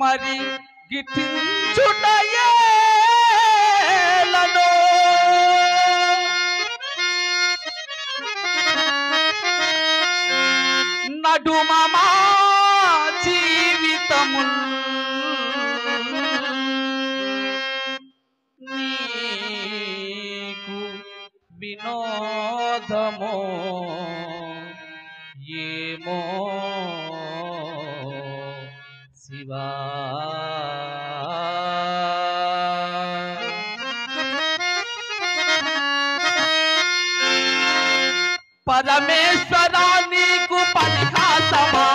మరి గిట్టించుటయేలను నడుమ మా జీవితముల్ నీకు వినోదమో ఏమో శివా పరమేశ్వరా నీకు పరిహాసమా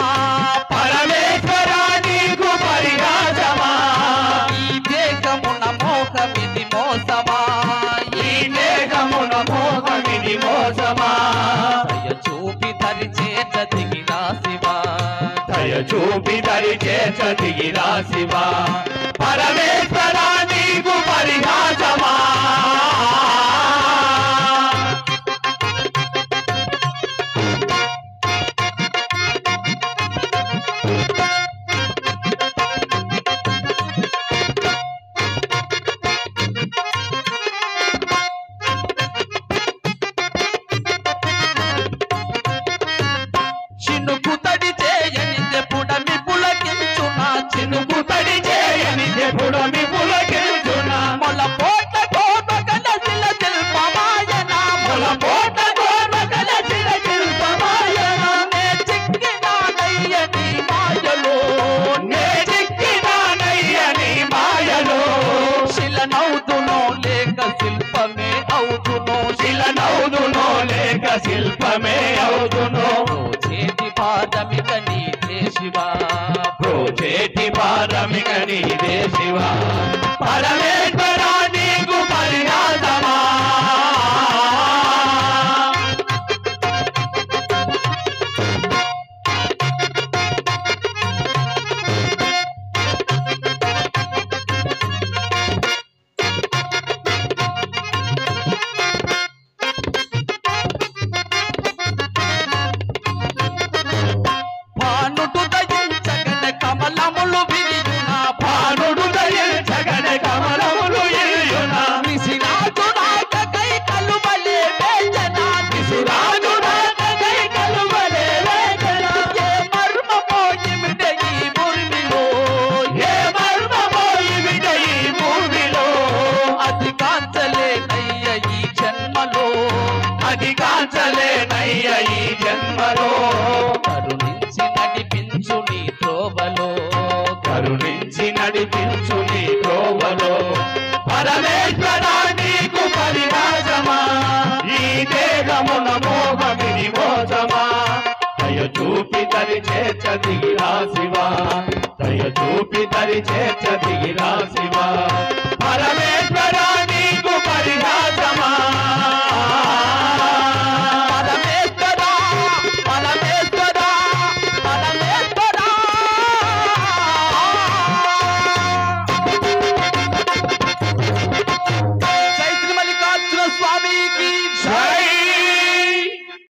పరమేశ్వరా నీకు పరిహాసమా ఈ దేహమున మోహమిది మోసమా ఈ దేహమున మోహమిది మోసమా దయ చూపి దరి చేత దిగిరా శివా దయ చూపి దరి చేత దిగిరా శివా పరమేశ్వరా నీకు పరిహాసమా చినుకు తడి చేయనిదే పుడమి పులకించునా చినుకు తడి చేయనిదే పుడమి పులకించునా మొల పోట గోపగల శిల శిల్పమాయన మొల పోట గోపగల శిల శిల్పమాయన నే చిక్కినానయ్య నీ మాయలో నే చిక్కినానయ్య నీ మాయలో శిలనౌదునో లేక శిల్పమే అవుదునో శిలనౌదునో లేక శిల్పమే అవుదునో చేతి పాదమిక నీదే శివా చేతి పాదమిక నీదే శివా పరమేశ్వరా నీకు పరిహాసమా భానుడు దయించగన కమలములు విరియునా భానుడు దయించగన కమలములు విరియునా నిసిరాజు నాకై కలువలే వేచనా నిసిరాజు నాకై కలువలే వేచనా ఏ మర్మమో ఇమిడే ఈ భూమిలో ఏ మర్మమో ఇమిడే ఈ భూమిలో అది కాంచలేనయ్య ఈ జన్మలో అది కాంచలేనయ్య ఈ జన్మలో కరుణించి నడిపించు నీ త్రోవలో కరుణించి నడిపించు నీ త్రోవలో పరమేశ్వరా నీకు పరిహాసమా ఈ దేహమున మోహమిది మోసమా దయ చూపి దరి చేర్చ దిగిరా శివా దయ చూపి దరి చేర్చ దిగిరా శివా